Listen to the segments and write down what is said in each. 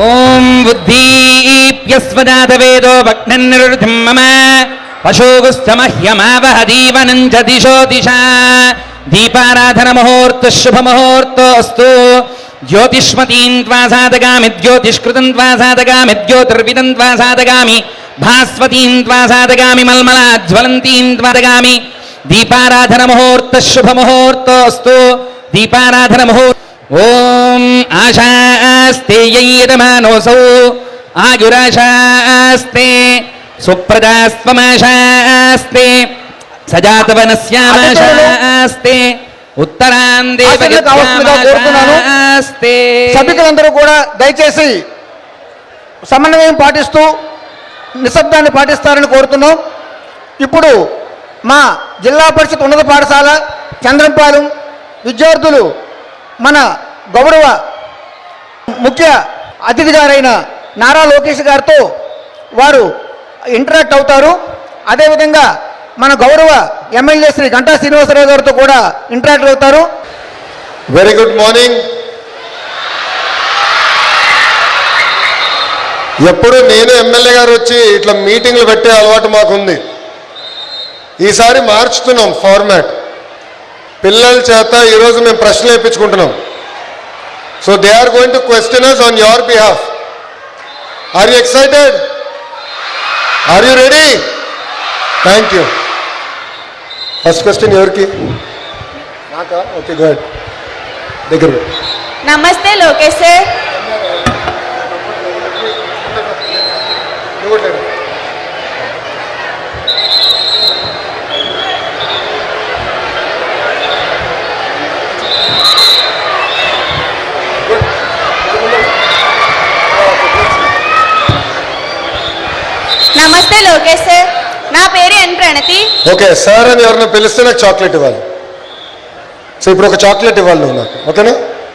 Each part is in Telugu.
ఓం బుద్ధీప్యస్వజాతవేదో భగ్నన్నిరుధిం మమ పశోగుస్తమహ్యమావహదీవనం చ దిశో దిశా దీపారాధన ముహూర్త శుభ ముహూర్తోస్తు జ్యోతిష్మతీం త్వా సాధగామి జ్యోతిష్కృతం త్వా సాధగామి జ్యోతిర్విదం త్వా సాధగామి భాస్వతీం త్వా సాధగామి మల్మలాజ్వలంతీం త్వాదగామి దీపారాధన ముహూర్త శుభ ముహూర్తోస్తు దీపారాధన ముహూర్త ఓం ఆశాస్తే యైరమానోసౌ ఆయురాశాస్తే సుప్రజాస్త్వమాశాస్తే సజాతవనస్యామాశాస్తే ఉత్తరాం దేవగత్యామాశాస్తే. సభికులందరూ కూడా దయచేసి సమన్వయం పాటిస్తూ నిశ్శబ్దాన్ని పాటిస్తారని కోరుతున్నాం. ఇప్పుడు మా జిల్లా పరిషత్ ఉన్నత పాఠశాల చంద్రంపాలెం విద్యార్థులు మన గౌరవ ముఖ్య అతిథి గారైన నారా లోకేష్ గారితో వారు ఇంటరాక్ట్ అవుతారు. అదేవిధంగా మన గౌరవ ఎమ్మెల్యే శ్రీ గంటా శ్రీనివాసరావు గారితో కూడా ఇంటరాక్ట్ అవుతారు. Very good morning. ఎప్పుడు నేను ఎమ్మెల్యే గారు వచ్చి ఇట్లా మీటింగ్లు పెట్టే అలవాటు మాకుంది. ఈసారి మార్చుతున్నాం ఫార్మాట్. పిల్లల చేత ఈరోజు మేము ప్రశ్నలు వేయించుకుంటున్నాం. So they are going to question us on your behalf. Are you excited? Are you ready? Thank you. First question ఎవరికి? నాకా? Okay, good. దగ్గర. నమస్తే లోకేష్ సార్. నమస్తే లోకేష్ సార్, నా పేరు ఎన్ ప్రణతి. ఓకే సార్ అని ఎవరిని పిలిస్తే నాకు చాక్లెట్ ఇవ్వాలి. సో ఇప్పుడు ఒక చాక్లెట్ ఇవ్వాలి నువ్వు నాకు, ఓకేనా?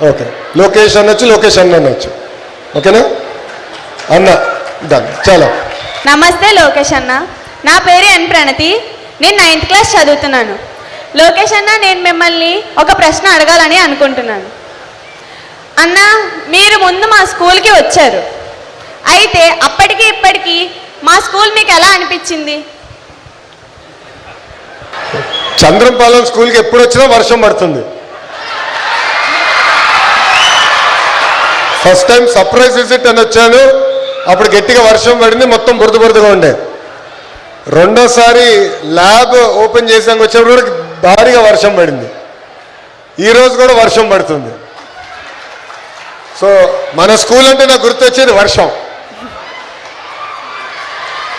ఓకే, లోకేష్ అనొచ్చు, లోకేష్ అన్న అనొచ్చు, ఓకేనా? అన్న డన్. చాలా. నమస్తే లోకేష్ అన్న, నా పేరు ఎన్ ప్రణతి. నేను 9th క్లాస్ చదువుతున్నాను. లోకేష్ అన్న, నేను మిమ్మల్ని ఒక ప్రశ్న అడగాలని అనుకుంటున్నాను. అన్న, మీరు ముందు మా స్కూల్కి వచ్చారు. అయితే అప్పటికి ఇప్పటికీ మా స్కూల్ మీకు ఎలా అనిపించింది? చంద్రంపాలెం స్కూల్కి ఎప్పుడు వచ్చినా వర్షం పడుతుంది. ఫస్ట్ టైం సర్ప్రైజ్ విజిట్ అని వచ్చాను, అప్పుడు గట్టిగా వర్షం పడింది, మొత్తం బురద బురదగా ఉండే. రెండోసారి ల్యాబ్ ఓపెన్ చేసాక వచ్చినప్పుడు కూడా భారీగా వర్షం పడింది. ఈరోజు కూడా వర్షం పడుతుంది. సో మన స్కూల్ అంటే నాకు గుర్తొచ్చేది వర్షం.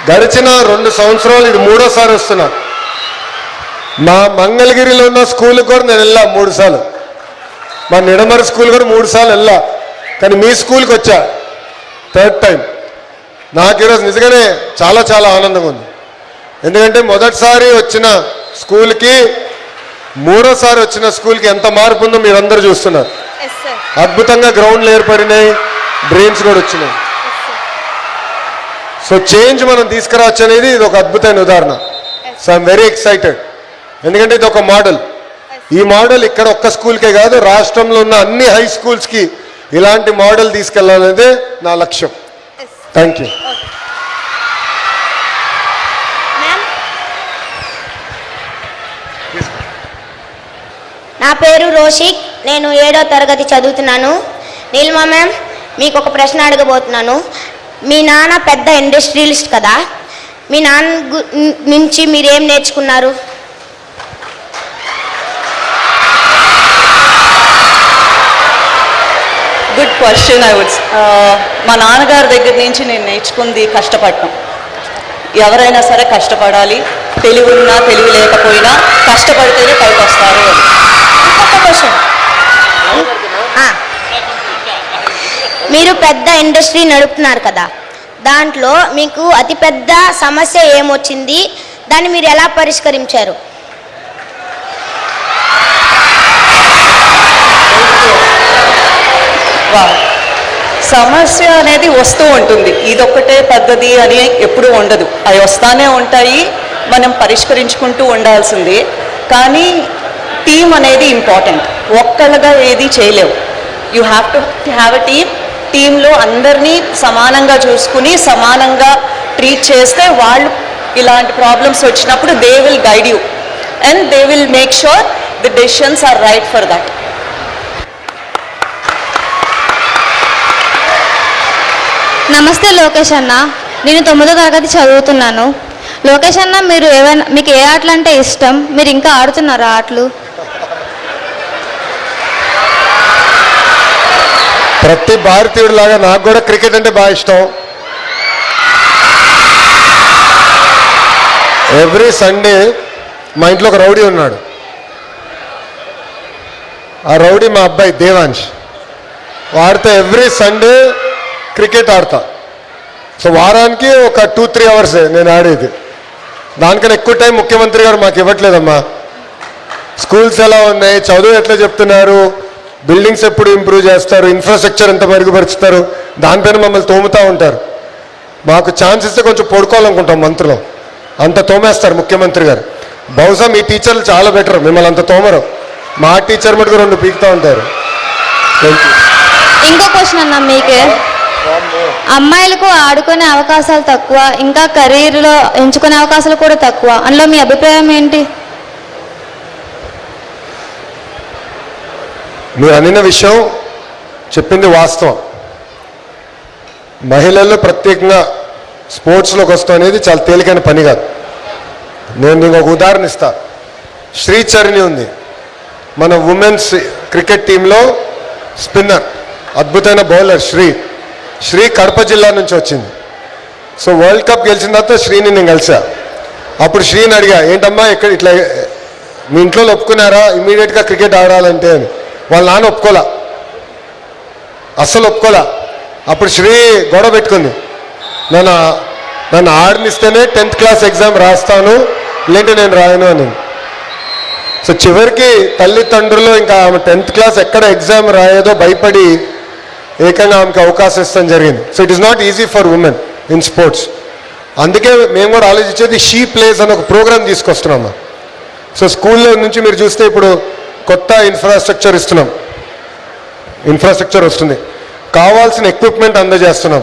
గడిచిన 2 సంవత్సరాలు ఇది 3వ వస్తున్నా. మా మంగళగిరిలో ఉన్న స్కూల్కి కూడా నేను వెళ్ళా 3 సార్లు. మా నిడమర స్కూల్ కూడా 3 సార్లు వెళ్ళా. కానీ మీ స్కూల్కి వచ్చా 3rd టైం. నాకు ఈరోజు నిజంగానే చాలా చాలా ఆనందంగా ఉంది. ఎందుకంటే మొదటిసారి వచ్చిన స్కూల్కి 3వసారి వచ్చిన స్కూల్కి ఎంత మార్పు ఉందో మీరందరూ చూస్తున్నారు. అద్భుతంగా గ్రౌండ్లు ఏర్పడినాయి, డ్రైన్స్ కూడా వచ్చినాయి. సో చేంజ్ మనం తీసుకురావచ్చు అనేది ఇది ఒక అద్భుతమైన ఉదాహరణ. So I'm very excited. ఎందుకంటే ఇది ఒక మోడల్. ఈ మోడల్ ఇక్కడ ఒక్క స్కూల్కే కాదు, రాష్ట్రంలో ఉన్న అన్ని హై స్కూల్స్కి ఇలాంటి మోడల్ తీసుకెళ్లాలనేదే నా లక్ష్యం. Thank you. నా పేరు రోషిక్, నేను 7వ తరగతి చదువుతున్నాను. నీలిమా మ్యామ్, మీకు ఒక ప్రశ్న అడగబోతున్నాను. మీ నాన్న పెద్ద ఇండస్ట్రియలిస్ట్ కదా, మీ నాన్న నుంచి మీరేం నేర్చుకున్నారు? Good question. మా నాన్నగారి దగ్గర నుంచి నేను నేర్చుకుంది కష్టపడటం. ఎవరైనా సరే కష్టపడాలి, తెలివి ఉన్నా తెలివి లేకపోయినా కష్టపడితేనే పైకి వస్తారు. ఇంకొక క్వశ్చన్, మీరు పెద్ద ఇండస్ట్రీ నడుపుతున్నారు కదా, దాంట్లో మీకు అతిపెద్ద సమస్య ఏమొచ్చింది, దాన్ని మీరు ఎలా పరిష్కరించారు? సమస్య అనేది వస్తూ ఉంటుంది. ఇదొక్కటే పద్ధతి అని ఎప్పుడూ ఉండదు, అవి వస్తానే ఉంటాయి, మనం పరిష్కరించుకుంటూ ఉండాల్సిందే. కానీ టీం అనేది ఇంపార్టెంట్. ఒక్కళ్ళగా ఏది చేయలేవు. You have to have a team. టీంలో అందరినీ సమానంగా చూసుకుని సమానంగా ట్రీట్ చేస్తే వాళ్ళు ఇలాంటి ప్రాబ్లమ్స్ వచ్చినప్పుడు they will guide you and they will make sure the decisions are right for that. నమస్తే లోకేష్ అన్న, నేను 9వ తరగతి చదువుతున్నాను. లోకేష్ అన్న, మీకు ఏ ఆటలు అంటే ఇష్టం? మీరు ఇంకా ఆడుతున్నారా ఆటలు? ప్రతి భారతీయుడు లాగా నాకు కూడా క్రికెట్ అంటే బాగా ఇష్టం. ఎవ్రీ సండే మా ఇంట్లో ఒక రౌడీ ఉన్నాడు. ఆ రౌడీ మా అబ్బాయి దేవాంశ్. వాడితో ఎవ్రీ సండే క్రికెట్ ఆడతా. సో వారానికి ఒక 2-3 అవర్స్ నేను ఆడేది. దానికన్నా ఎక్కువ టైం ముఖ్యమంత్రి గారు మాకు ఇవ్వట్లేదమ్మా. స్కూల్స్ ఎలా ఉన్నాయి, చదువు ఎట్లా చెప్తున్నారు, బిల్డింగ్స్ ఎప్పుడు ఇంప్రూవ్ చేస్తారు, ఇన్ఫ్రాస్ట్రక్చర్ ఎంత మెరుగుపరుచుతారు, దానిపైన మమ్మల్ని తోముతూ ఉంటారు. మాకు ఛాన్స్ ఇస్తే కొంచెం పడుకోవాలనుకుంటాం మంత్రులు, అంత తోమేస్తారు ముఖ్యమంత్రి గారు. బహుశా మీ టీచర్లు చాలా బెటర్, మిమ్మల్ని అంత తోమరు. మా టీచర్ మటుకు 2 పీకుతూ ఉంటారు. ఇంకో క్వశ్చన్ అన్న, మీకే అమ్మాయిలకు ఆడుకునే అవకాశాలు తక్కువ, ఇంకా కెరీర్లో ఎంచుకునే అవకాశాలు కూడా తక్కువ, అందులో మీ అభిప్రాయం ఏంటి? మీరు అనిన విషయం చెప్పింది వాస్తవం. మహిళల్లో ప్రత్యేకంగా స్పోర్ట్స్లోకి వస్తాం అనేది చాలా తేలికైన పని కాదు. నేను మీకు ఒక ఉదాహరణ ఇస్తా. శ్రీచరణి ఉంది, మన ఉమెన్స్ క్రికెట్ టీంలో స్పిన్నర్, అద్భుతమైన బౌలర్. శ్రీ కడప జిల్లా నుంచి వచ్చింది. సో వరల్డ్ కప్ గెలిచిన తర్వాత శ్రీని నేను కలిసా. అప్పుడు శ్రీని అడిగా, ఏంటమ్మా ఇక్కడ ఇట్లా మీ ఇంట్లో ఒప్పుకున్నారా ఇమీడియట్గా క్రికెట్ ఆడాలంటే అని. వాళ్ళ నాన్న ఒప్పుకోలా, అస్సలు ఒప్పుకోలా. అప్పుడు శ్రీ గొడవ పెట్టుకుంది, నన్ను ఆడనిస్తేనే 10th క్లాస్ ఎగ్జామ్ రాస్తాను, లేదంటే నేను రాయను అని. సో చివరికి తల్లిదండ్రులు ఇంకా ఆమె 10th క్లాస్ ఎక్కడ ఎగ్జామ్ రాయేదో భయపడి ఏకంగా ఆమెకు అవకాశం ఇస్తాం జరిగింది. So it is not easy for women in sports. అందుకే మేము కూడా ఆలోచించేది షీ ప్లేస్ అని ఒక ప్రోగ్రామ్ తీసుకొస్తున్నాము. సో స్కూల్లో నుంచి మీరు చూస్తే ఇప్పుడు కొత్త ఇన్ఫ్రాస్ట్రక్చర్ ఇస్తున్నాం, ఇన్ఫ్రాస్ట్రక్చర్ వస్తుంది, కావాల్సిన ఎక్విప్మెంట్ అందజేస్తున్నాం.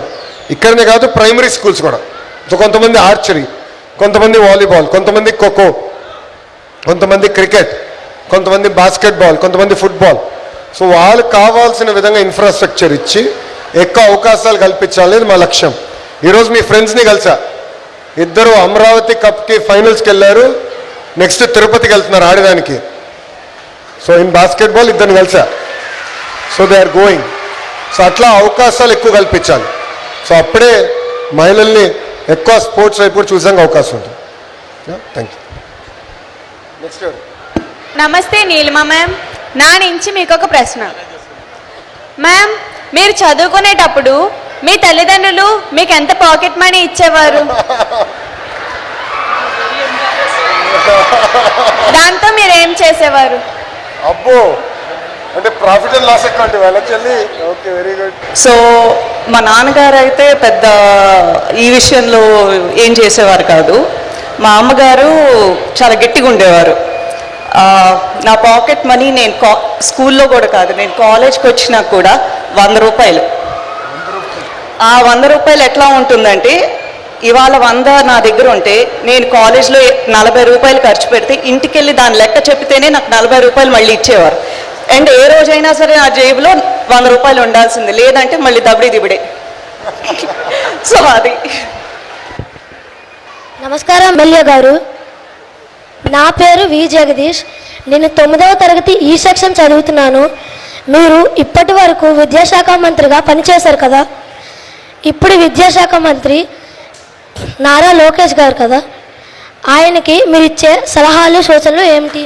ఇక్కడనే కాదు, ప్రైమరీ స్కూల్స్ కూడా. సో కొంతమంది ఆర్చరీ, కొంతమంది వాలీబాల్, కొంతమంది ఖోఖో, కొంతమంది క్రికెట్, కొంతమంది బాస్కెట్బాల్, కొంతమంది ఫుట్బాల్. సో వాళ్ళకి కావాల్సిన విధంగా ఇన్ఫ్రాస్ట్రక్చర్ ఇచ్చి ఎక్కువ అవకాశాలు కల్పించాలనేది మా లక్ష్యం. ఈరోజు మీ ఫ్రెండ్స్ని కలిసా, ఇద్దరు అమరావతి కప్కి ఫైనల్స్కి వెళ్ళారు, నెక్స్ట్ తిరుపతికి వెళ్తున్నారు ఆడడానికి. సో ఇన్ బాస్కెట్బాల్ ఇద్దరిని కలిసా. So they are going. So అట్లా అవకాశాలు ఎక్కువ కల్పించాలి. సో అప్పుడే మహిళల్ని ఎక్కువ స్పోర్ట్స్ వైపు చూసాక అవకాశం ఉంటుంది. Thank you. నెక్స్ట్ నమస్తే నీలిమ మ్యామ్, నా నుంచి మీకు ఒక ప్రశ్న. మ్యామ్, మీరు చదువుకునేటప్పుడు మీ తల్లిదండ్రులు మీకు ఎంత పాకెట్ మనీ ఇచ్చేవారు? దాంతో మీరు ఏం చేసేవారు? అబ్బో, అంటే ప్రాఫిట్ అండ్ లాస్ అకౌంట్ వెళ్ళొచ్చి. Okay, very good. సో మా నాన్నగారు అయితే పెద్ద ఈ విషయంలో ఏం చేసేవారు కాదు. మా అమ్మగారు చాలా గట్టిగా ఉండేవారు. నా పాకెట్ మనీ నేను స్కూల్లో కూడా కాదు, నేను కాలేజ్కి వచ్చినా కూడా 100 రూపాయలు. ఆ 100 రూపాయలు ఎట్లా ఉంటుందంటే, ఇవాళ 100 నా దగ్గర ఉంటే నేను కాలేజ్లో 40 రూపాయలు ఖర్చు పెడితే ఇంటికి వెళ్ళి దాని లెక్క చెప్తేనే నాకు 40 రూపాయలు మళ్ళీ ఇచ్చేవారు. అండ్ ఏ రోజైనా సరే నా జేబులో 100 రూపాయలు ఉండాల్సింది, లేదంటే మళ్ళీ దబడి దిబడే. సో అది. నమస్కారం ఎమ్మెల్యే గారు, నా పేరు వి జగదీష్. నేను 9వ తరగతి ఈ సెక్షన్ చదువుతున్నాను. మీరు ఇప్పటి వరకు విద్యాశాఖ మంత్రిగా పనిచేశారు కదా. ఇప్పుడు విద్యాశాఖ మంత్రి నారా లోకేష్ గారు కదా, ఆయనకి మీరు ఇచ్చే సలహాలు సూచనలు ఏమిటి?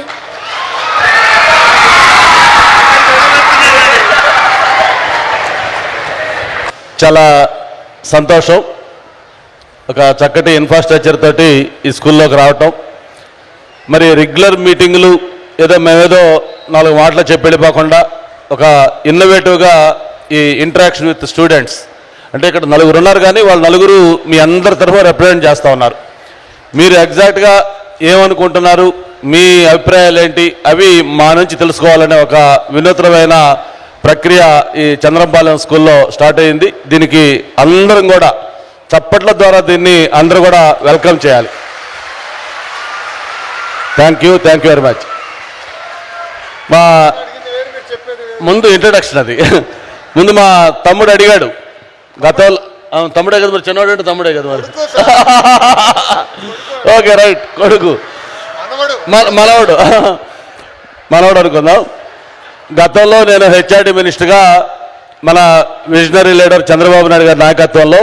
చాలా సంతోషం, ఒక చక్కటి ఇన్ఫ్రాస్ట్రక్చర్ తోటి ఈ స్కూల్లోకి రావటం. మరి రెగ్యులర్ మీటింగులు ఏదో మేమేదో 4 మాటలు చెప్పి వెళ్ళిపోకుండా ఒక ఇన్నోవేటివ్గా ఈ ఇంటరాక్షన్ విత్ స్టూడెంట్స్, అంటే ఇక్కడ 4 ఉన్నారు కానీ వాళ్ళు 4 మీ అందరి తరఫున రిప్రజెంట్ చేస్తూ ఉన్నారు. మీరు ఎగ్జాక్ట్గా ఏమనుకుంటున్నారు, మీ అభిప్రాయాలు ఏంటి, అవి మా నుంచి తెలుసుకోవాలనే ఒక వినూత్నమైన ప్రక్రియ ఈ చంద్రంపాలెం స్కూల్లో స్టార్ట్ అయింది. దీనికి అందరం కూడా చప్పట్ల ద్వారా దీన్ని అందరూ కూడా వెల్కమ్ చేయాలి. Thank you very much. మా ముందు ఇంట్రడక్షన్ అది ముందు మా తమ్ముడు అడిగాడు గతంలో. తమ్ముడే కదా మరి, చిన్నవాడు అంటే తమ్ముడే కదా మరి. ఓకే రైట్, కొడుకు మనవడు అనుకుందాం. గతంలో నేను హెచ్ఆర్డి మినిస్టర్గా మన విజనరీ లీడర్ చంద్రబాబు నాయుడు గారి నాయకత్వంలో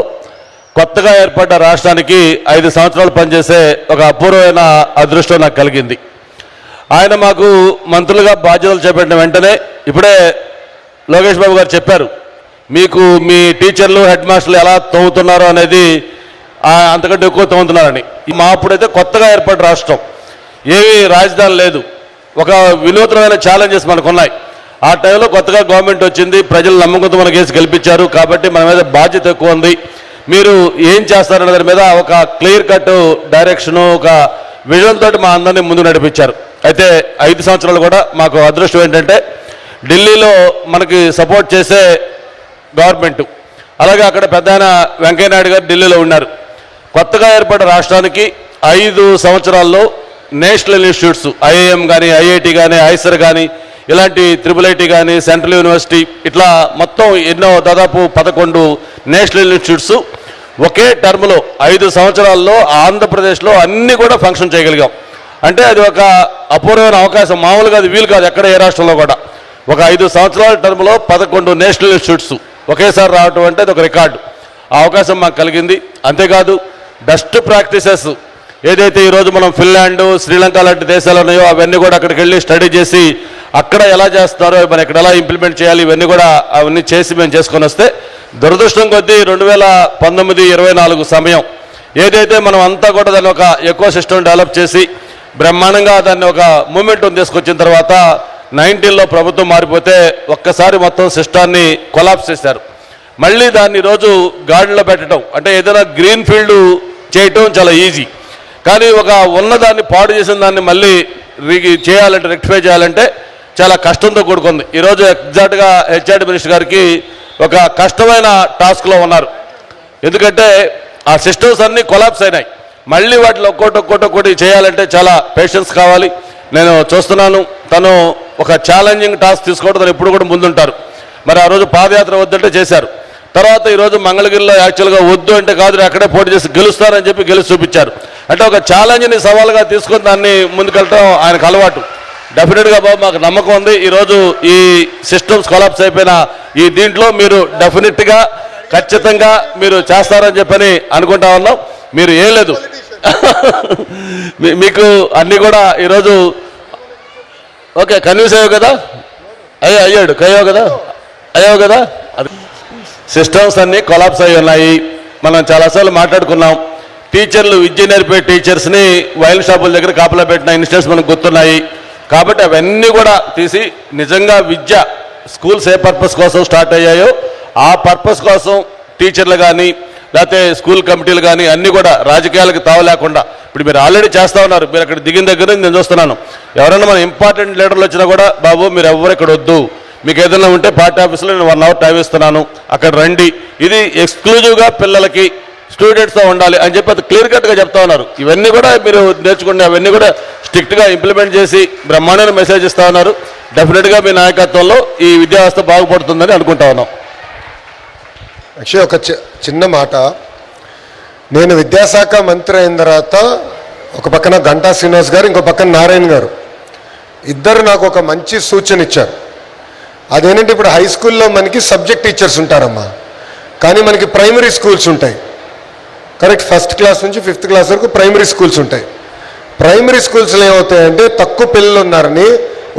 కొత్తగా ఏర్పడ్డ రాష్ట్రానికి 5 సంవత్సరాలు పనిచేసే ఒక అపూర్వమైన అదృష్టం నాకు కలిగింది. ఆయన మాకు మంత్రులుగా బాధ్యతలు చేపట్టిన వెంటనే ఇప్పుడే లోకేష్ బాబు గారు చెప్పారు, మీకు మీ టీచర్లు హెడ్ మాస్టర్లు ఎలా తవ్వుతున్నారో అనేది అంతకంటే ఎక్కువ తవ్వుతున్నారని. మా అప్పుడైతే కొత్తగా ఏర్పడ్డ రాష్ట్రం, ఏమీ రాజధాని లేదు, ఒక వినూత్నమైన ఛాలెంజెస్ మనకు ఉన్నాయి. ఆ టైంలో కొత్తగా గవర్నమెంట్ వచ్చింది, ప్రజలు నమ్మకంతో మనకు వేసి గెలిపించారు. కాబట్టి మన మీద బాధ్యత ఎక్కువ ఉంది, మీరు ఏం చేస్తారనే దాని మీద ఒక క్లియర్ కట్ డైరెక్షను, ఒక విజన్ తోటి మా అందరినీ ముందు నడిపించారు. అయితే 5 సంవత్సరాలు కూడా మాకు అదృష్టం ఏంటంటే ఢిల్లీలో మనకి సపోర్ట్ చేసే గవర్నమెంట్, అలాగే అక్కడ పెద్ద ఆయన వెంకయ్యనాయుడు గారు ఢిల్లీలో ఉన్నారు. కొత్తగా ఏర్పడ్డ రాష్ట్రానికి 5 సంవత్సరాల్లో నేషనల్ ఇన్స్టిట్యూట్స్, ఐఐఎం కానీ, ఐఐటి కానీ, ఐసర్ కానీ, ఇలాంటి IIIT కానీ, సెంట్రల్ యూనివర్సిటీ, ఇట్లా మొత్తం ఎన్నో దాదాపు 11 నేషనల్ ఇన్స్టిట్యూట్స్ ఒకే టర్మ్లో 5 సంవత్సరాల్లో ఆంధ్రప్రదేశ్లో అన్నీ కూడా ఫంక్షన్ చేయగలిగాం. అంటే అది ఒక అపూర్వమైన అవకాశం, మామూలుగా అది వీలు కాదు ఎక్కడ ఏ రాష్ట్రంలో కూడా. ఒక 5 సంవత్సరాల టర్మ్లో 11 నేషనల్ ఇన్స్టిట్యూట్స్ ఒకేసారి రావటం అంటే అది ఒక రికార్డు. ఆ అవకాశం మాకు కలిగింది. అంతేకాదు బెస్ట్ ప్రాక్టీసెస్ ఏదైతే ఈరోజు మనం ఫిన్లాండ్, శ్రీలంక లాంటి దేశాలు ఉన్నాయో అవన్నీ కూడా అక్కడికి వెళ్ళి స్టడీ చేసి అక్కడ ఎలా చేస్తున్నారో మనం ఇక్కడ ఎలా ఇంప్లిమెంట్ చేయాలి ఇవన్నీ కూడా అవన్నీ చేసి మేము చేసుకొని వస్తే, దురదృష్టం కొద్దీ 2019-24 సమయం ఏదైతే మనం అంతా కూడా దాన్ని ఒక ఎకో సిస్టమ్ డెవలప్ చేసి బ్రహ్మాండంగా దాన్ని ఒక మూమెంటం తీసుకొచ్చిన తర్వాత 19లో ప్రభుత్వం మారిపోతే ఒక్కసారి మొత్తం సిస్టాన్ని కొలాప్స్ చేశారు. మళ్ళీ దాన్ని ఈరోజు గార్డెన్లో పెట్టడం అంటే ఏదైనా గ్రీన్ ఫీల్డ్ చేయటం చాలా ఈజీ, కానీ ఒక ఉన్నదాన్ని పాడు చేసిన దాన్ని మళ్ళీ చేయాలంటే, రెక్టిఫై చేయాలంటే చాలా కష్టంతో కూడుకుంది. ఈరోజు ఎగ్జాక్ట్గా హెచ్ఆర్డి మినిస్టర్ గారికి ఒక కష్టమైన టాస్క్లో ఉన్నారు. ఎందుకంటే ఆ సిస్టమ్స్ అన్నీ కొలాప్స్ అయినాయి. మళ్ళీ వాటిలో ఒక్కోటి చేయాలంటే చాలా పేషెన్స్ కావాలి. నేను చూస్తున్నాను తను ఒక ఛాలెంజింగ్ టాస్క్ తీసుకోవడం తను ఎప్పుడు కూడా ముందుంటారు. మరి ఆ రోజు పాదయాత్ర వద్దంటే చేశారు. తర్వాత ఈరోజు మంగళగిరిలో యాక్చువల్గా వద్దు అంటే కాదు అక్కడే పోటీ చేసి గెలుస్తారని చెప్పి గెలిచి చూపించారు. అంటే ఒక ఛాలెంజ్ని సవాల్గా తీసుకొని దాన్ని ముందుకెళ్ళటం ఆయనకు అలవాటు. డెఫినెట్గా బాబు మాకు నమ్మకం ఉంది, ఈరోజు ఈ సిస్టమ్స్ కొలాప్స్ అయిపోయిన ఈ దీంట్లో మీరు డెఫినెట్గా ఖచ్చితంగా మీరు చేస్తారని చెప్పని అనుకుంటా ఉన్నాం. మీరు ఏం లేదు మీకు అన్నీ కూడా ఈరోజు ఓకే కన్విన్స్ అయ్యావు కదా, అయ్యావు కదా అది సిస్టమ్స్ అన్నీ కొలాప్స్ అయి ఉన్నాయి. మనం చాలాసార్లు మాట్లాడుకున్నాం. టీచర్లు విద్య నేర్పే టీచర్స్ని వైన్ షాపుల దగ్గర కాపలా పెట్టిన ఇన్సిడెంట్స్ మనకు గుర్తున్నాయి. కాబట్టి అవన్నీ కూడా తీసి నిజంగా విద్య స్కూల్స్ ఏ పర్పస్ కోసం స్టార్ట్ అయ్యాయో ఆ పర్పస్ కోసం టీచర్లు కానీ లేకపోతే స్కూల్ కమిటీలు కానీ అన్నీ కూడా రాజకీయాలకు తావలేకుండా ఇప్పుడు మీరు ఆల్రెడీ చేస్తూ ఉన్నారు. మీరు అక్కడ దిగిన దగ్గర నేను చూస్తున్నాను, ఎవరైనా మన ఇంపార్టెంట్ లీడర్లు వచ్చినా కూడా బాబు మీరు ఎవరు ఇక్కడ వద్దు, మీకు ఏదైనా ఉంటే పార్టీ ఆఫీస్లో నేను 1 అవర్ టైం ఇస్తున్నాను అక్కడ రండి, ఇది ఎక్స్క్లూజివ్గా పిల్లలకి స్టూడెంట్స్తో ఉండాలి అని చెప్పి అది క్లియర్ కట్గా చెప్తా ఉన్నారు. ఇవన్నీ కూడా మీరు నేర్చుకుని అవన్నీ కూడా స్ట్రిక్ట్గా ఇంప్లిమెంట్ చేసి బ్రహ్మాండమైన మెసేజ్ ఇస్తూ ఉన్నారు. డెఫినెట్గా మీ నాయకత్వంలో ఈ విద్యా వ్యవస్థ బాగుపడుతుందని అనుకుంటా ఉన్నాం. యాక్చువల్లీ ఒక చిన్న మాట, నేను విద్యాశాఖ మంత్రి అయిన తర్వాత ఒక పక్కన గంటా శ్రీనివాస్ గారు, ఇంకో పక్కన నారాయణ గారు ఇద్దరు నాకు ఒక మంచి సూచన ఇచ్చారు. అదేంటంటే ఇప్పుడు హై స్కూల్లో మనకి సబ్జెక్ట్ టీచర్స్ ఉంటారమ్మా, కానీ మనకి ప్రైమరీ స్కూల్స్ ఉంటాయి. కరెక్ట్, 1st క్లాస్ నుంచి 5th క్లాస్ వరకు ప్రైమరీ స్కూల్స్ ఉంటాయి. ప్రైమరీ స్కూల్స్లో ఏమవుతాయంటే తక్కువ పిల్లలు ఉన్నారని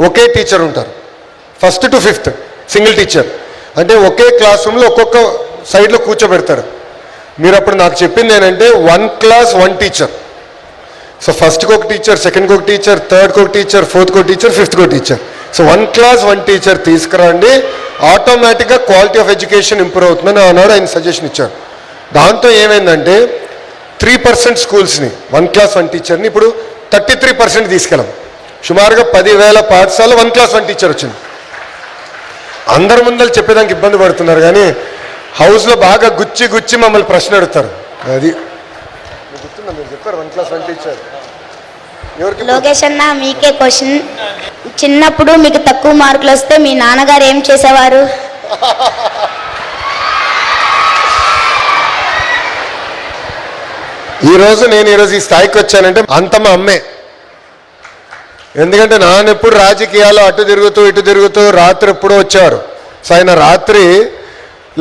ఒకే టీచర్ ఉంటారు, 1st to 5th single teacher. అంటే ఒకే క్లాస్ రూమ్లో ఒక్కొక్క సైడ్లో కూర్చోబెడతారు. మీరు అప్పుడు నాకు చెప్పింది ఏంటంటే 1 class 1 టీచర్. సో 1st ఒక టీచర్, 2nd ఒక టీచర్, 3rd ఒక టీచర్, 4th ఒక టీచర్, 5th ఒక టీచర్. సో 1 class 1 టీచర్ తీసుకురండి, ఆటోమేటిక్గా క్వాలిటీ ఆఫ్ ఎడ్యుకేషన్ ఇంప్రూవ్ అవుతుందని ఆనాడు ఆయన సజెషన్ ఇచ్చారు. దాంతో ఏమైందంటే 3% స్కూల్స్ని 1 class 1 టీచర్ని ఇప్పుడు 33% తీసుకెళ్ళాం. సుమారుగా 10,000 పాఠశాలలో 1 class 1 టీచర్ వచ్చింది. అందరి ముందర చెప్పేదానికి ఇబ్బంది పడుతున్నారు, కానీ హౌస్లో బాగా గుచ్చి గుచ్చి మమ్మల్ని ప్రశ్న అడుగుతారు. అది గుర్తుందా? మీరు చెప్పారు 1 క్లాస్ 1 టీచర్. లోకేష్ అన్న, మీకే క్వశ్చన్. చిన్నప్పుడు మీకు తక్కువ మార్కులు వస్తే మీ నాన్నగారు ఏం చేసేవారు? నేను ఈరోజు ఈ స్థాయికి వచ్చానంటే అంత మా అమ్మే. ఎందుకంటే నాన్న ఎప్పుడు రాజకీయాలు అటు తిరుగుతూ ఇటు తిరుగుతూ రాత్రి ఎప్పుడూ వచ్చేవారు. సో ఆయన రాత్రి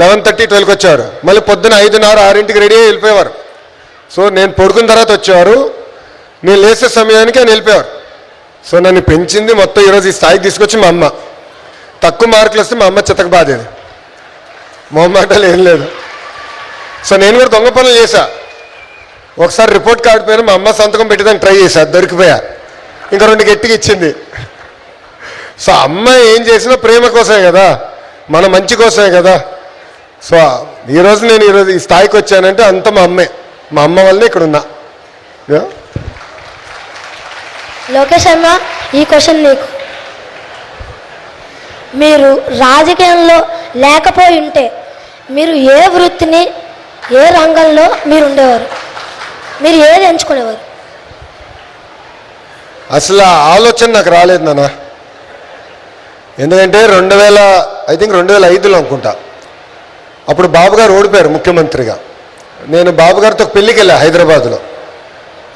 11:30, 12కి వచ్చేవారు. మళ్ళీ పొద్దున 5:30, 6ంటికి రెడీ అయ్యి వెళ్ళిపోయేవారు. సో నేను పడుకున్న తర్వాత వచ్చేవారు, నేను లేసే సమయానికి ఆయన వెళ్ళిపోయారు. సో నన్ను పెంచింది మొత్తం ఈరోజు ఈ స్థాయికి తీసుకొచ్చి మా అమ్మ. తక్కువ మార్కులు వస్తే మా అమ్మ చితక బాధేది, మొహమాటాలు ఏం లేదు. సో నేను కూడా దొంగ పనులు చేశా. ఒకసారి రిపోర్ట్ కార్డు పైన మా అమ్మ సంతకం పెట్టేదానికి ట్రై చేశా, దొరికిపోయా. ఇంకా 2 గట్టిగా ఇచ్చింది. సో అమ్మ ఏం చేసినా ప్రేమ కోసమే కదా, మన మంచి కోసమే కదా. సో నేను ఈరోజు ఈ స్థాయికి వచ్చానంటే అంత మా అమ్మే, మా అమ్మ వల్లనే ఇక్కడ ఉన్నా. లోకేష్ అన్న, ఈ క్వశ్చన్ నీకు. మీరు రాజకీయంలో లేకపోయి ఉంటే మీరు ఏ వృత్తిని, ఏ రంగంలో మీరు ఉండేవారు? మీరు ఏది ఎంచుకునేవారు? అసలు ఆ ఆలోచన నాకు రాలేదు నాన్న. ఎందుకంటే 2005లో అనుకుంటా, అప్పుడు బాబు గారు ఓడిపోయారు ముఖ్యమంత్రిగా. నేను బాబు గారితో పెళ్ళికి వెళ్ళా హైదరాబాద్లో.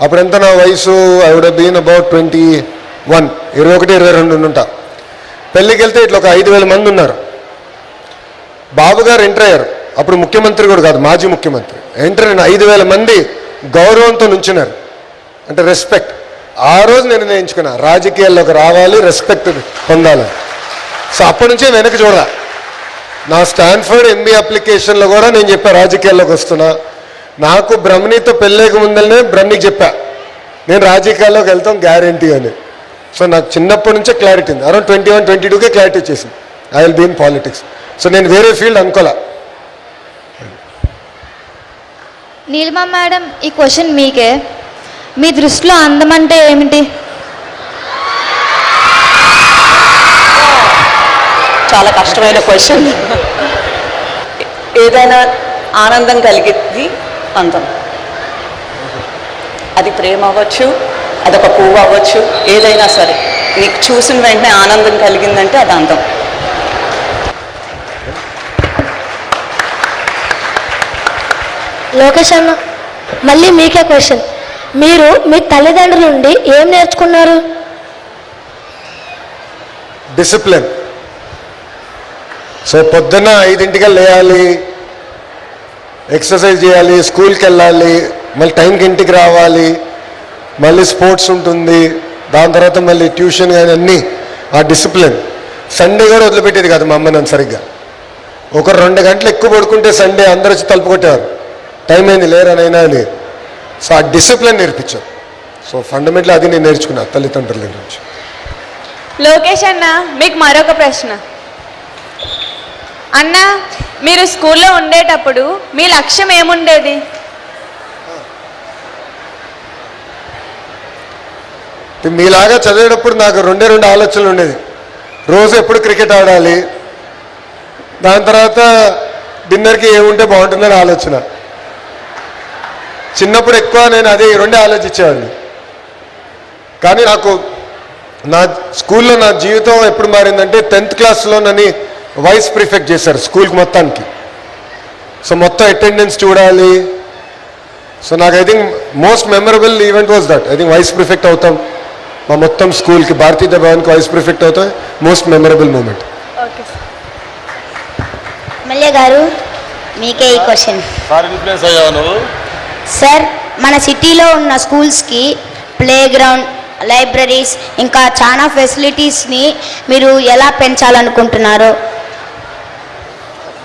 అప్పుడు ఎంత నా వయసు, I would have been about 21, 22 ఉంటా. పెళ్ళికి వెళ్తే ఇట్లా ఒక 5,000 మంది ఉన్నారు. బాబు గారు ఎంటర్ అయ్యారు. అప్పుడు ముఖ్యమంత్రి కూడా కాదు, మాజీ ముఖ్యమంత్రి. ఎంటర్ అయిన 5,000 మంది గౌరవంతో నుంచున్నారు, అంటే రెస్పెక్ట్. ఆ రోజు నేను నిర్ణయించుకున్నా, రాజకీయాల్లోకి రావాలి, రెస్పెక్ట్ పొందాలి. సో అప్పటి నుంచే వెనక్కి చూడాలి. నా స్టాన్ఫర్డ్ MBA అప్లికేషన్లో కూడా నేను చెప్పా రాజకీయాల్లోకి వస్తున్నా. నాకు బ్రహ్మణితో పెళ్ళేక ముందరనే బ్రహ్మణికి చెప్పా, నేను రాజకీయాల్లోకి వెళ్తాం గ్యారంటీ అని. సో నాకు చిన్నప్పటి నుంచే క్లారిటీ ఉంది. అరౌండ్ 21, 22కే క్లారిటీ వచ్చేసింది, I will be in politics. So నేను వేరే ఫీల్డ్ అనుకోలే. నీలిమా మేడం, ఈ క్వశ్చన్ మీకే. మీ దృష్టిలో అందం అంటే ఏమిటి? చాలా కష్టమైన క్వశ్చన్. ఏదైనా ఆనందం కలిగిద్ది అందం. అది ప్రేమ అవ్వచ్చు, అదొక పువ్వు అవ్వచ్చు, ఏదైనా సరే నీకు చూసిన వెంటనే ఆనందం కలిగిందంటే అది అందం. లోకేష్ అన్న, మళ్ళీ మీకే క్వశ్చన్. మీరు మీ తల్లిదండ్రుల నుండి ఏం నేర్చుకున్నారు? డిసిప్లిన్. సో పొద్దున్న 5ంటికి లేయాలి, ఎక్సర్సైజ్ చేయాలి, స్కూల్కి వెళ్ళాలి, మళ్ళీ టైంకి ఇంటికి రావాలి, మళ్ళీ స్పోర్ట్స్ ఉంటుంది, దాని తర్వాత మళ్ళీ ట్యూషన్ కానీ అన్నీ. ఆ డిసిప్లిన్. సండే కూడా వదిలిపెట్టేది కాదు మా అమ్మ నన్ను సరిగ్గా. ఒక 2 గంటలు ఎక్కువ పడుకుంటే సండే అందరూ వచ్చి తలుపు కొట్టేవారు, టైం అయింది లేరనైనా అని. సో ఆ డిసిప్లిన్ నేర్పించారు. సో ఫండమెంటల్ అది నేను నేర్చుకున్నా తల్లిదండ్రుల దగ్గర నుంచి. లోకేష్ అన్న, మీకు మరొక ప్రశ్న. అన్న, మీరు స్కూల్లో ఉండేటప్పుడు మీ లక్ష్యం ఏముండేది? మీలాగా చదివేటప్పుడు నాకు 2 ఆలోచనలు ఉండేది. రోజు ఎప్పుడు క్రికెట్ ఆడాలి, దాని తర్వాత డిన్నర్కి ఏముంటే బాగుంటుందని ఆలోచన. చిన్నప్పుడు ఎక్కువ నేను అదే 2 ఆలోచించేవాడిని. కానీ నాకు నా స్కూల్లో నా జీవితం ఎప్పుడు మారిందంటే 10th క్లాస్లో నన్ను వైస్ ప్రిఫెక్ట్ చేశారు స్కూల్కి మొత్తానికి. సో మొత్తం అటెండెన్స్ చూడాలి. సో నాకు I think most memorable event was that. I think vice prefect అవుతాం మా మొత్తం స్కూల్కి, భారతీయ భవన్కి వైస్ ప్రిఫెక్ట్ అవుతాం. Most memorable moment. ఎమ్మెల్యే గారు, మీకే ఈ క్వశ్చన్. ఇన్ఫ్లుయెన్స్ అయ్యావా నువ్వు? సార్, మన సిటీలో ఉన్న స్కూల్స్కి ప్లే గ్రౌండ్, లైబ్రరీస్, ఇంకా చాలా ఫెసిలిటీస్ని మీరు ఎలా పెంచాలనుకుంటున్నారు?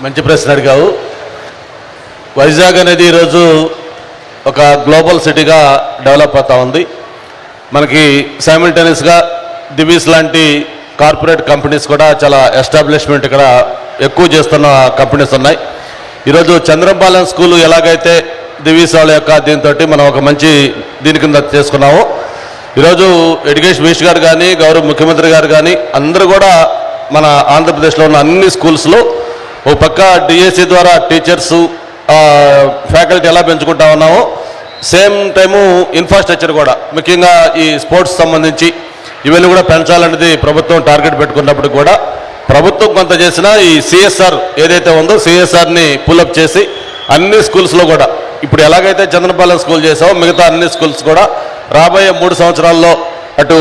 మంచి ప్రశ్న అడిగావు. వైజాగ్ అనేది ఈరోజు ఒక గ్లోబల్ సిటీగా డెవలప్ అవుతూ ఉంది. మనకి సైమిల్టేనియస్గా దివీస్ లాంటి కార్పొరేట్ కంపెనీస్ కూడా చాలా ఎస్టాబ్లిష్మెంట్ ఇక్కడ ఎక్కువ చేస్తున్న కంపెనీస్ ఉన్నాయి. ఈరోజు చంద్రంపాలెం స్కూలు ఎలాగైతే దివీస్ వాళ్ళ యొక్క దీంతో మనం ఒక మంచి దీని కింద చేసుకున్నాము. ఈరోజు ఎడ్యుకేషన్ మినిస్టర్ గారు కానీ, గౌరవ ముఖ్యమంత్రి గారు కానీ అందరూ కూడా మన ఆంధ్రప్రదేశ్లో ఉన్న అన్ని స్కూల్స్లో ఒక పక్క డిఎస్సి ద్వారా టీచర్సు ఫ్యాకల్టీ ఎలా పెంచుకుంటా ఉన్నామో సేమ్ టైము ఇన్ఫ్రాస్ట్రక్చర్ కూడా ముఖ్యంగా ఈ స్పోర్ట్స్ సంబంధించి ఇవన్నీ కూడా పెంచాలనేది ప్రభుత్వం టార్గెట్ పెట్టుకున్నప్పుడు కూడా ప్రభుత్వం కొంత చేసిన ఈ సిఎస్ఆర్ ఏదైతే ఉందో సిఎస్ఆర్ని పుల్అప్ చేసి అన్ని స్కూల్స్లో కూడా ఇప్పుడు ఎలాగైతే చంద్రపాలెం స్కూల్ చేసామో మిగతా అన్ని స్కూల్స్ కూడా రాబోయే 3 సంవత్సరాల్లో అటు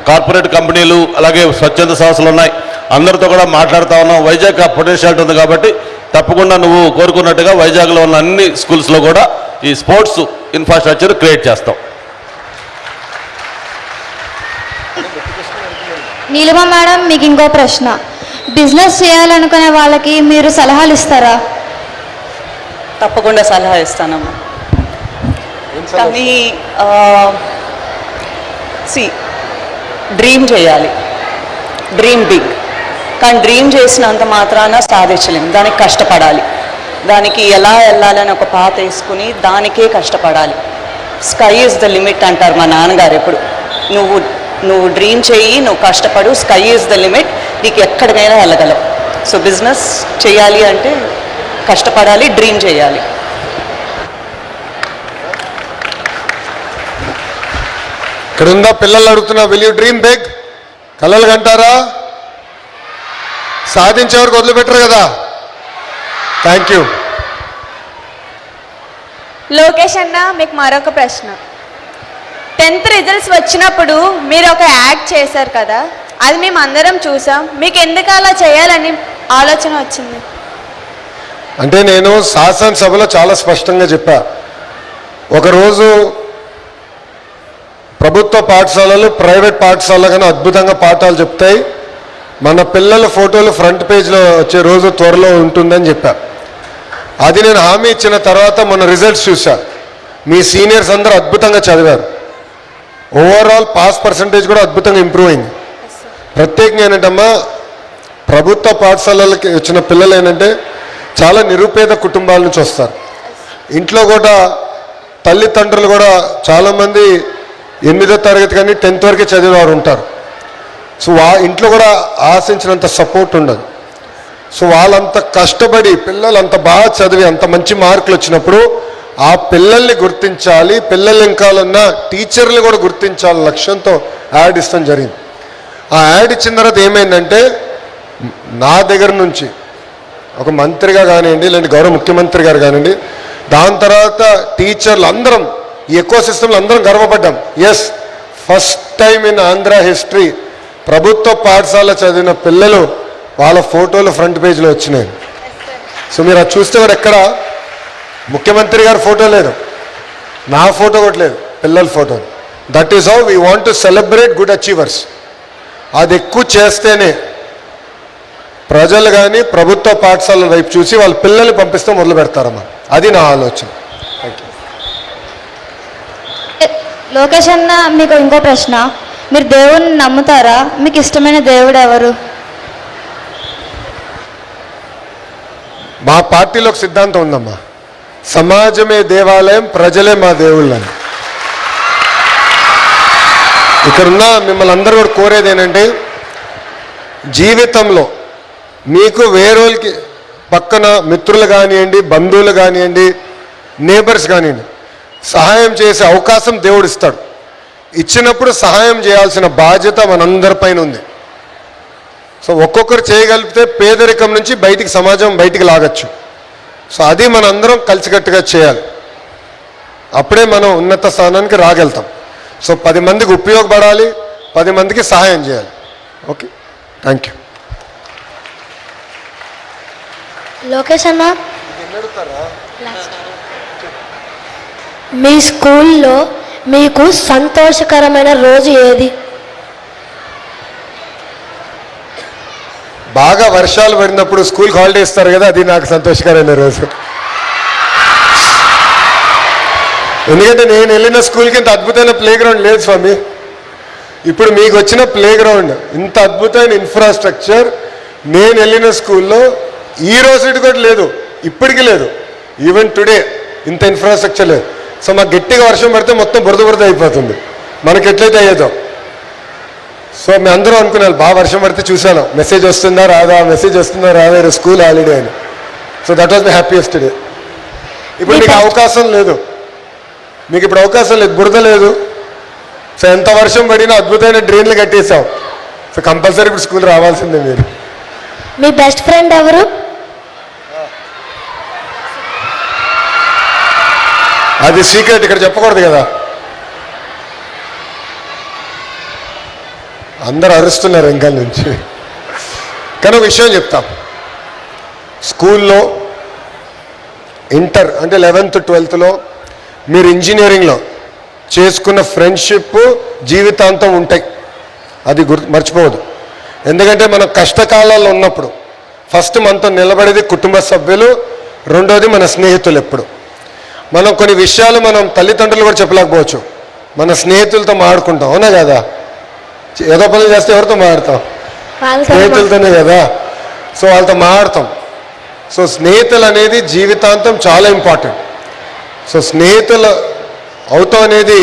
కార్పొరేట్ కంపెనీలు అలాగే స్వచ్ఛంద సంస్థలు ఉన్నాయి, అందరితో కూడా మాట్లాడుతూ ఉన్నాం. వైజాగ్ పొటెన్షియాలిటీ ఉంది కాబట్టి తప్పకుండా నువ్వు కోరుకున్నట్టుగా వైజాగ్లో ఉన్న అన్ని స్కూల్స్లో కూడా ఈ స్పోర్ట్స్ ఇన్ఫ్రాస్ట్రక్చర్ క్రియేట్ చేస్తాం. నీలిమ మేడం, మీకు ఇంకో ప్రశ్న. బిజినెస్ చేయాలనుకునే వాళ్ళకి మీరు సలహాలు ఇస్తారా? తప్పకుండా సలహా ఇస్తానమ్మా. కానీ డ్రీమ్ చేయాలి, డ్రీమ్ బిగ్. కానీ డ్రీమ్ చేసినంత మాత్రాన సాధించలేము, దానికి కష్టపడాలి. దానికి ఎలా వెళ్ళాలని ఒక పాత వేసుకుని దానికే కష్టపడాలి. స్కై ఈజ్ ద లిమిట్ అంటారు మా నాన్నగారు ఎప్పుడు. నువ్వు డ్రీమ్ చేయి, నువ్వు కష్టపడు, స్కై ఈజ్ ద లిమిట్, నీకు ఎక్కడికైనా వెళ్ళగలవు. సో బిజినెస్ చేయాలి అంటే కష్టపడాలి, డ్రీమ్ చేయాలి. ఇక్కడ ఉందా పిల్లలు అడుగుతున్నా, విల్ యూ డ్రీమ్ బిగ్? కలలు కంటారా? సాధించే వరకు వదిలిపెట్టరు కదా. Thank you. లోకేష్ అన్న, మీకు మరొక ప్రశ్న. 10th రిజల్ట్స్ వచ్చినప్పుడు మీరు ఒక యాడ్ చేశారు కదా, అది మేము అందరం చూసాం. మీకు ఎందుకు అలా చేయాలని ఆలోచన వచ్చింది? అంటే నేను శాసనసభలో చాలా స్పష్టంగా చెప్పా, ఒకరోజు ప్రభుత్వ పాఠశాలలు ప్రైవేట్ పాఠశాల కన్నా అద్భుతంగా పాఠాలు చెప్తాయి, మన పిల్లల ఫోటోలు ఫ్రంట్ పేజ్లో వచ్చే రోజు త్వరలో ఉంటుందని చెప్పా. అది నేను హామీ ఇచ్చిన తర్వాత మన రిజల్ట్స్ చూసా, మీ సీనియర్స్ అందరూ అద్భుతంగా చదివారు. ఓవరాల్ పాస్ పర్సంటేజ్ కూడా అద్భుతంగా ఇంప్రూవ్ అయింది. ప్రత్యేకంగా ఏంటంటమ్మా, ప్రభుత్వ పాఠశాలలకి వచ్చిన పిల్లలు ఏంటంటే చాలా నిరుపేద కుటుంబాల నుంచి వస్తారు. ఇంట్లో కూడా తల్లిదండ్రులు కూడా చాలామంది 8వ తరగతి కానీ 10th వరకే చదివేవారు ఉంటారు. సో ఇంట్లో కూడా ఆశించినంత సపోర్ట్ ఉండదు. సో వాళ్ళంత కష్టపడి పిల్లలు అంత బాగా చదివి అంత మంచి మార్కులు వచ్చినప్పుడు ఆ పిల్లల్ని గుర్తించాలి, పిల్లలు ఇంకాలన్నా టీచర్లు కూడా గుర్తించాలి లక్ష్యంతో యాడ్ ఇస్తాం జరిగింది. ఆ యాడ్ ఇచ్చిన తర్వాత ఏమైందంటే, నా దగ్గర నుంచి ఒక మంత్రిగా కానివ్వండి, లేదంటే గౌరవ ముఖ్యమంత్రి గారు కానివ్వండి, దాని తర్వాత టీచర్లు అందరం ఈ ఎకో సిస్టంలో అందరం గర్వపడ్డాం. Yes, first time in Andhra history ప్రభుత్వ పాఠశాల చదివిన పిల్లలు వాళ్ళ ఫోటోలు ఫ్రంట్ పేజ్లో వచ్చినాయి. సో మీరు అది చూస్తే కూడా ఎక్కడ ముఖ్యమంత్రి గారి ఫోటో లేదు, నా ఫోటో కూడా లేదు, పిల్లల photo. That is how we want to celebrate good achievers. అది ఎక్కువ చేస్తేనే ప్రజలు కానీ ప్రభుత్వ పాఠశాలల వైపు చూసి వాళ్ళ పిల్లల్ని పంపిస్తే మొదలు పెడతారమ్మా. అది నా ఆలోచన. Thank you. లోకేష్ అన్న, మీకు ఇంకో ప్రశ్న. మీరు దేవుణ్ణి నమ్ముతారా? మీకు ఇష్టమైన దేవుడు ఎవరు? మా పార్టీలో ఒక సిద్ధాంతం ఉందమ్మా, సమాజమే దేవాలయం, ప్రజలే మా దేవుళ్ళని. ఇక్కడున్న మిమ్మల్ని అందరూ కూడా కోరేది ఏంటంటే, జీవితంలో మీకు వేరేకి పక్కన మిత్రులు కానివ్వండి, బంధువులు కానివ్వండి, నేబర్స్ కానివ్వండి, సహాయం చేసే అవకాశం దేవుడు ఇస్తాడు. ఇచ్చినప్పుడు సహాయం చేయాల్సిన బాధ్యత మనందరిపైన ఉంది. సో ఒక్కొక్కరు చేయగలిగితే పేదరికం నుంచి బయటికి సమాజం బయటికి లాగచ్చు. సో అది మనందరం కలిసికట్టుగా చేయాలి, అప్పుడే మనం ఉన్నత స్థానానికి రాగలుగుతాం. సో 10 మందికి ఉపయోగపడాలి, 10 మందికి సహాయం చేయాలి. Okay, thank you. లోకేష్ అన్న, మీ స్కూల్లో మీకు సంతోషకరమైన రోజు ఏది? బాగా వర్షాలు పడినప్పుడు స్కూల్కి హాలిడే ఇస్తారు కదా, అది నాకు సంతోషకరమైన రోజు. ఎందుకంటే నేను వెళ్ళిన స్కూల్కి ఇంత అద్భుతమైన ప్లే గ్రౌండ్ లేదు స్వామి. ఇప్పుడు మీకు వచ్చిన ప్లే గ్రౌండ్, ఇంత అద్భుతమైన ఇన్ఫ్రాస్ట్రక్చర్ నేను వెళ్ళిన స్కూల్లో ఈ రోజు కూడా లేదు, ఇప్పటికీ లేదు. ఈవెన్ టుడే ఇంత ఇన్ఫ్రాస్ట్రక్చర్ లేదు. సో మాకు గట్టిగా వర్షం పడితే మొత్తం బురద అయిపోతుంది, మనకి ఎట్లయితే అయ్యేదో. సో మీ అందరూ అనుకున్నారు బాగా వర్షం పడితే చూశాను మెసేజ్ వస్తుందా రాదా ఈరోజు స్కూల్ హాలిడే అని. So that was my happiest day. ఇప్పుడు మీకు అవకాశం లేదు, మీకు ఇప్పుడు అవకాశం లేదు, బురద లేదు. సో ఎంత వర్షం పడినా అద్భుతమైన డ్రైన్లు కట్టేసాం. సో కంపల్సరీ ఇప్పుడు స్కూల్ రావాల్సిందే మీరు. మీ బెస్ట్ ఫ్రెండ్ ఎవరు? అది సీక్రెట్, ఇక్కడ చెప్పకూడదు కదా. అందరు అరుస్తున్నారు వెంకల్ నుంచి. కానీ ఒక విషయం చెప్తాం, స్కూల్లో ఇంటర్ అంటే 11th 12thలో మీరు ఇంజనీరింగ్లో చేసుకున్న ఫ్రెండ్షిప్ జీవితాంతం ఉంటాయి, అది మర్చిపోవద్దు. ఎందుకంటే మనం కష్టకాలాల్లో ఉన్నప్పుడు ఫస్ట్ మనతో నిలబడేది కుటుంబ సభ్యులు, రెండోది మన స్నేహితులు. ఎప్పుడు మనం కొన్ని విషయాలు మనం తల్లిదండ్రులు కూడా చెప్పలేకపోవచ్చు, మన స్నేహితులతో మాట్లాడుకుంటాం, అవునా కదా. ఏదో పనులు చేస్తే ఎవరితో మాట్లాడతాం? స్నేహితులతోనే కదా. సో వాళ్ళతో మాట్లాడతాం. సో స్నేహితులు అనేది జీవితాంతం చాలా ఇంపార్టెంట్. సో స్నేహితులు అవుతాం అనేది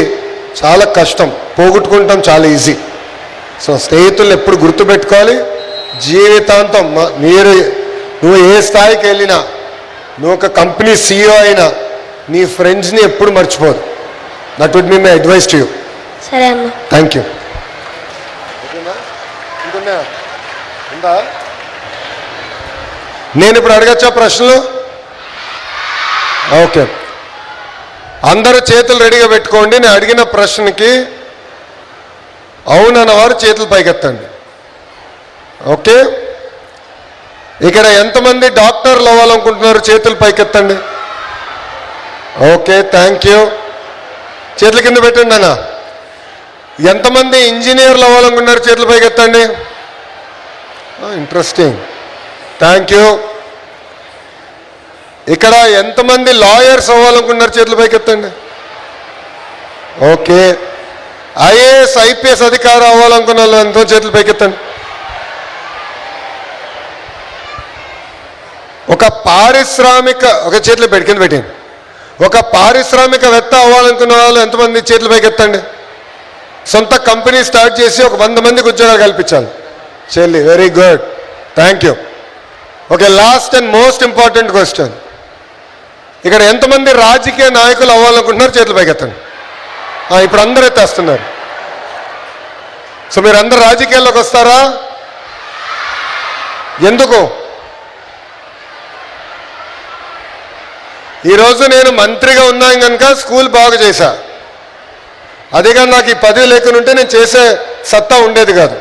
చాలా కష్టం, పోగొట్టుకుంటాం చాలా ఈజీ. సో స్నేహితులు ఎప్పుడు గుర్తుపెట్టుకోవాలి, జీవితాంతం. నువ్వు ఏ స్థాయికి వెళ్ళినా, నువ్వు ఒక కంపెనీ CEO అయినా, నీ ఫ్రెండ్స్ని ఎప్పుడు మర్చిపోదు. That would be my advice to you. సరే అన్న, థ్యాంక్ యూ. నేను ఇప్పుడు అడగచ్చా ప్రశ్నలు? ఓకే, అందరూ చేతులు రెడీగా పెట్టుకోండి. నేను అడిగిన ప్రశ్నకి అవునన్నవారు చేతులు పైకెత్తండి. ఓకే, ఇక్కడ ఎంతమంది డాక్టర్లు అవ్వాలనుకుంటున్నారు? చేతులు పైకెత్తండి. Okay, thank you. చేతుల కింద పెట్టండి అన్న. ఎంతమంది ఇంజనీర్లు అవ్వాలనుకున్నారు? చేతులు పైకెత్తండి. Interesting, thank you. ఇక్కడ ఎంతమంది లాయర్స్ అవ్వాలనుకున్నారు? చేతులు పైకెత్తండి. ఓకే, IAS IPS అధికారి అవ్వాలనుకున్న వాళ్ళు ఎంతో చేతులు పైకెత్తండి. ఒక చేతులు కింద పెట్టండి. ఒక పారిశ్రామికవేత్త అవ్వాలనుకున్న వాళ్ళు ఎంతమంది? చేతులు పైకెత్తండి. సొంత కంపెనీ స్టార్ట్ చేసి ఒక 100 మందికి ఉద్యోగాలు కల్పించాలి. చెల్లి, very good, thank you. Okay, last and most important question, ఇక్కడ ఎంతమంది రాజకీయ నాయకులు అవ్వాలనుకుంటున్నారు? చేతులు పైకెత్తండి. ఇప్పుడు అందరూ ఎత్తేస్తున్నారు. సో మీరు అందరు రాజకీయాల్లోకి వస్తారా? ఎందుకు? ఈరోజు నేను మంత్రిగా ఉన్నాను కనుక స్కూల్ బాగు చేశా. అదే కానీ నాకు ఈ పదవి లేకుండా ఉంటే నేను చేసే సత్తా ఉండేది కాదు.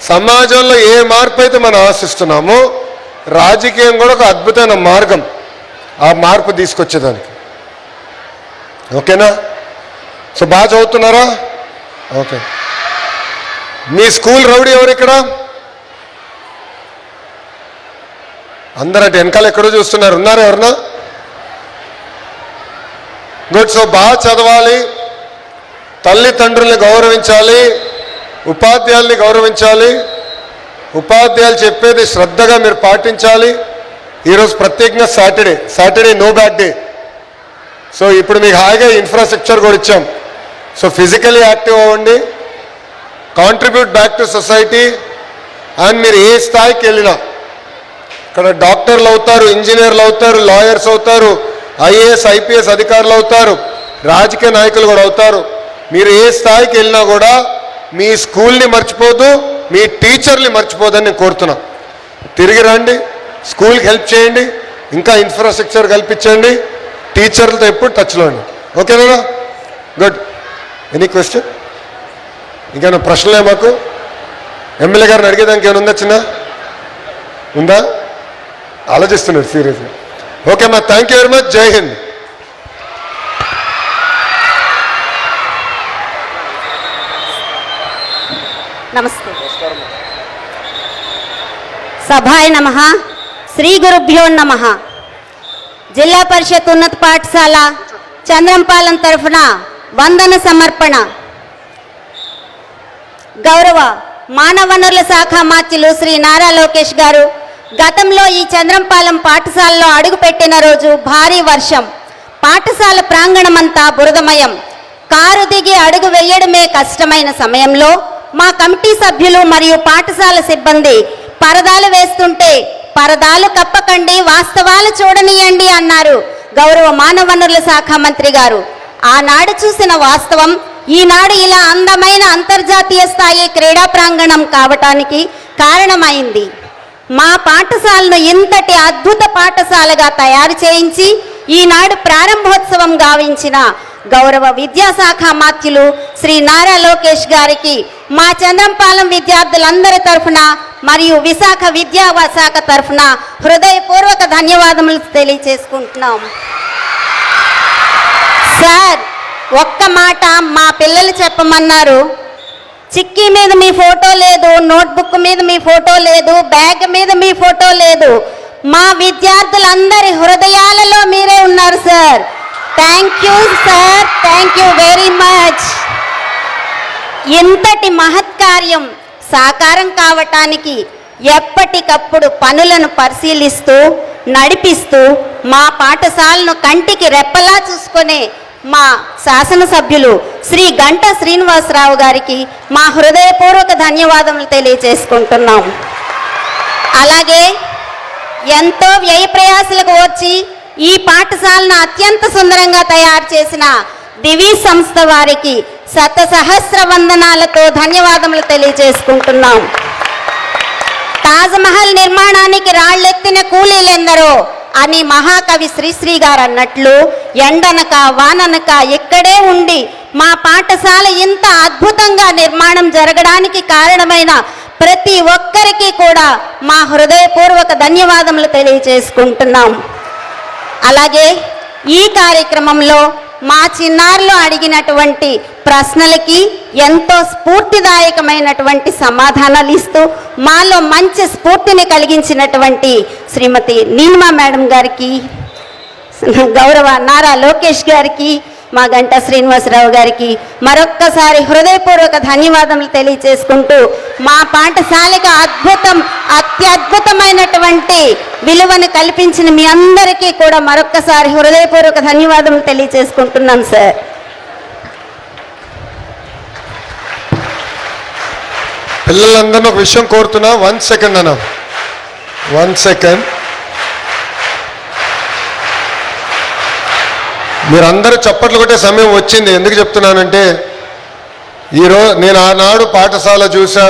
సమాజంలో ఏ మార్పు అయితే మనం ఆశిస్తున్నామో, రాజకీయం కూడా ఒక అద్భుతమైన మార్గం ఆ మార్పు తీసుకొచ్చేదానికి. ఓకేనా? సో బాగా చదువుతున్నారా? ఓకే. మీ స్కూల్ రౌడీ ఎవరు ఇక్కడ? అందరూ అటు వెనకాల ఎక్కడో చూస్తున్నారు, ఉన్నారా ఎవరన్నా? గుడ్. సో బాగా చదవాలి, తల్లిదండ్రుల్ని గౌరవించాలి, ఉపాధ్యాయుల్ని గౌరవించాలి, ఉపాధ్యాయులు చెప్పేది శ్రద్ధగా మీరు పాటించాలి. ఈరోజు ప్రత్యేకంగా Saturday no bad day. So ఇప్పుడు మీకు హాయిగా ఇన్ఫ్రాస్ట్రక్చర్ కూడా ఇచ్చాం. సో ఫిజికలీ యాక్టివ్ అవ్వండి, contribute back to society. And మీరు ఏ స్థాయికి వెళ్ళినా, ఇక్కడ డాక్టర్లు అవుతారు, ఇంజనీర్లు అవుతారు, లాయర్స్ అవుతారు, IAS IPS అధికారులు అవుతారు, రాజకీయ నాయకులు కూడా అవుతారు. మీరు ఏ స్థాయికి వెళ్ళినా కూడా మీ స్కూల్ని మర్చిపోదు, మీ టీచర్ని మర్చిపోదని నేను కోరుతున్నా. తిరిగి రండి, స్కూల్కి హెల్ప్ చేయండి, ఇంకా ఇన్ఫ్రాస్ట్రక్చర్ కల్పించండి, టీచర్లతో ఎప్పుడు టచ్లో అండి. ఓకేనా? గుడ్. Any question? ఇంకేమైనా ప్రశ్నలే మాకు? ఎమ్మెల్యే గారిని అడిగేదానికి ఏమైనా ఉందా? చిన్న ఉందా? ఆలోచిస్తున్నాడు సీరియస్గా. ఓకే అమ్మా, థ్యాంక్ యూ వెరీ మచ్. జై హింద్. నమస్తే. సభాయ నమః. శ్రీ గురుభ్యో నమః. జిల్లా పరిషత్ ఉన్నత పాఠశాల చంద్రంపాలెం తరఫున వందన సమర్పణ. గౌరవ మానవ వనరుల శాఖ మంత్రులు శ్రీ నారా లోకేష్ గారు గతంలో ఈ చంద్రంపాలెం పాఠశాలలో అడుగుపెట్టిన రోజు భారీ వర్షం, పాఠశాల ప్రాంగణమంతా బురదమయం, కారు దిగి అడుగు వేయడమే కష్టమైన సమయంలో మా కమిటీ సభ్యులు మరియు పాఠశాల సిబ్బంది పరదాలు వేస్తుంటే పరదాలు కప్పకండి, వాస్తవాలు చూడనియండి అన్నారు గౌరవ మానవ వనరుల శాఖ మంత్రి గారు. ఆనాడు చూసిన వాస్తవం ఈనాడు ఇలా అందమైన అంతర్జాతీయ స్థాయి క్రీడా ప్రాంగణం కావటానికి కారణమైంది. మా పాఠశాలను ఇంతటి అద్భుత పాఠశాలగా తయారు చేయించి ఈనాడు ప్రారంభోత్సవం గావించిన గౌరవ విద్యాశాఖ మాత్యులు శ్రీ నారా లోకేష్ గారికి మా చంద్రంపాలెం విద్యార్థులందరి తరఫున మరియు విశాఖ విద్యా శాఖ తరఫున హృదయపూర్వక ధన్యవాదములు తెలియచేసుకుంటున్నాం. సార్, ఒక్క మాట మా పిల్లలు చెప్పమన్నారు. చిక్కీ మీద మీ ఫోటో లేదు, నోట్బుక్ మీద మీ ఫోటో లేదు, బ్యాగ్ మీద మీ ఫోటో లేదు. మా విద్యార్థులందరి హృదయాలలో మీరే ఉన్నారు sir. Thank you sir, thank you very much. ఇంతటి మహత్కార్యం సాకారం కావటానికి ఎప్పటికప్పుడు పనులను పరిశీలిస్తూ నడిపిస్తూ మా పాఠశాలను కంటికి రెప్పలా చూసుకునే మా శాసనసభ్యులు శ్రీ గంటా శ్రీనివాసరావు గారికి మా హృదయపూర్వక ధన్యవాదములు తెలియజేసుకుంటున్నాం. అలాగే ఎంతో వ్యయ ప్రయాసలకు వచ్చి ఈ పాఠశాలను అత్యంత సుందరంగా తయారు చేసిన దివి సంస్థ వారికి శతసహస్ర వందనాలతో ధన్యవాదములు తెలియజేసుకుంటున్నాం. తాజ్మహల్ నిర్మాణానికి రాళ్లెత్తిన కూలీలెందరో అని మహాకవి శ్రీశ్రీ గారు అన్నట్లు ఎండనక వాననక ఇక్కడే ఉండి మా పాఠశాల ఇంత అద్భుతంగా నిర్మాణం జరగడానికి కారణమైన ప్రతి ఒక్కరికి కూడా మా హృదయపూర్వక ధన్యవాదములు తెలియజేసుకుంటున్నాం. అలాగే ఈ కార్యక్రమంలో మా చిన్నారులు అడిగినటువంటి ప్రశ్నలకి ఎంతో స్ఫూర్తిదాయకమైనటువంటి సమాధానాలు ఇస్తూ మాలో మంచి స్ఫూర్తిని కలిగించినటువంటి శ్రీమతి నీలిమా మేడం గారికి, గౌరవ నారా లోకేష్ గారికి, మా గంటా శ్రీనివాసరావు గారికి మరొక్కసారి హృదయపూర్వక ధన్యవాదములు తెలియజేసుకుంటూ మా పాఠశాలకు అత్యద్భుతమైనటువంటి విలువను కల్పించిన మీ అందరికీ కూడా మరొక్కసారి హృదయపూర్వక ధన్యవాదములు తెలియజేసుకుంటున్నాం సార్. పిల్లలందరినీ ఒక విషయం కోరుతున్నా. 1 సెకండ్ అన్న, 1 సెకండ్. మీరందరూ చప్పట్లు కొట్టే సమయం వచ్చింది. ఎందుకు చెప్తున్నానంటే ఈరోజు నేను ఆనాడు పాఠశాల చూసా,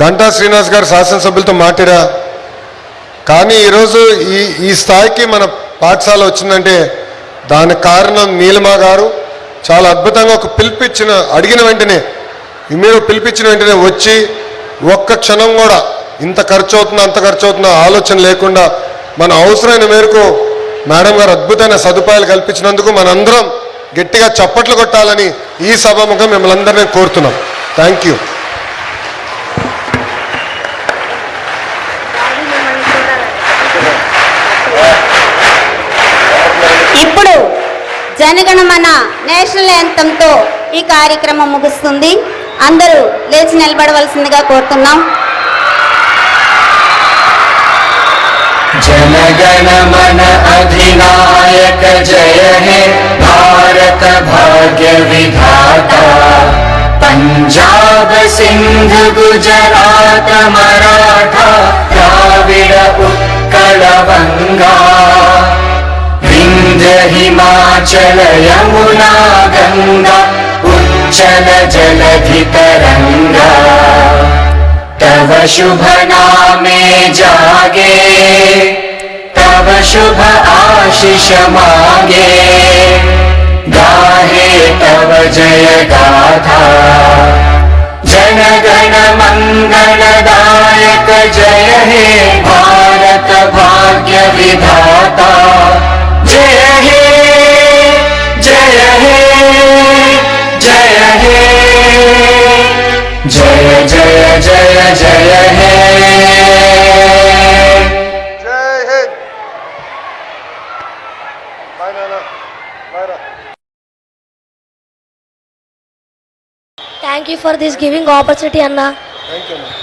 గంటా శ్రీనివాస్ గారు శాసనసభ్యులతో మాట్లాడా. కానీ ఈరోజు ఈ స్థాయికి మన పాఠశాల వచ్చిందంటే దానికి కారణం నీలిమా గారు. చాలా అద్భుతంగా ఒక అడిగిన వెంటనే ఇమీడియట్ పిలిపించిన వెంటనే వచ్చి ఒక్క క్షణం కూడా ఇంత ఖర్చు అవుతుందా అంత ఖర్చు అవుతుందా ఆలోచన లేకుండా మన అవసరమైన మేరకు మేడం గారు అద్భుతమైన సదుపాయాలు కల్పించినందుకు మనందరం గట్టిగా చప్పట్లు కొట్టాలని ఈ సభాముఖం మిమ్మల్ని అందరినీ కోరుతున్నాం. Thank you. ఇప్పుడు జనగణమన నేషనల్ యాంథంతో ఈ కార్యక్రమం ముగుస్తుంది. అందరూ లేచి నిలబడవలసిందిగా కోరుతున్నాం. जनगणमन अधिनायक जय हे भारत भाग्य विधाता पंजाब सिंध गुजरात मराठा द्राविड उत्कल बंगा विंध्य हिमाचल यमुना गंगा उच्चल जलधि तरंगा तव शुभ नामे जागे तव शुभ आशीष मांगे गाहे तव जय गाथा जनगण मंगलदायक जय हे भारत भाग्य विधाता जय हे जय हे जय हे जय जय जय जय हे జై హింద్. బాయ్ నాన్న, బాయ్ రా. Thank you for this giving opportunity, Anna. Thank you అన్న.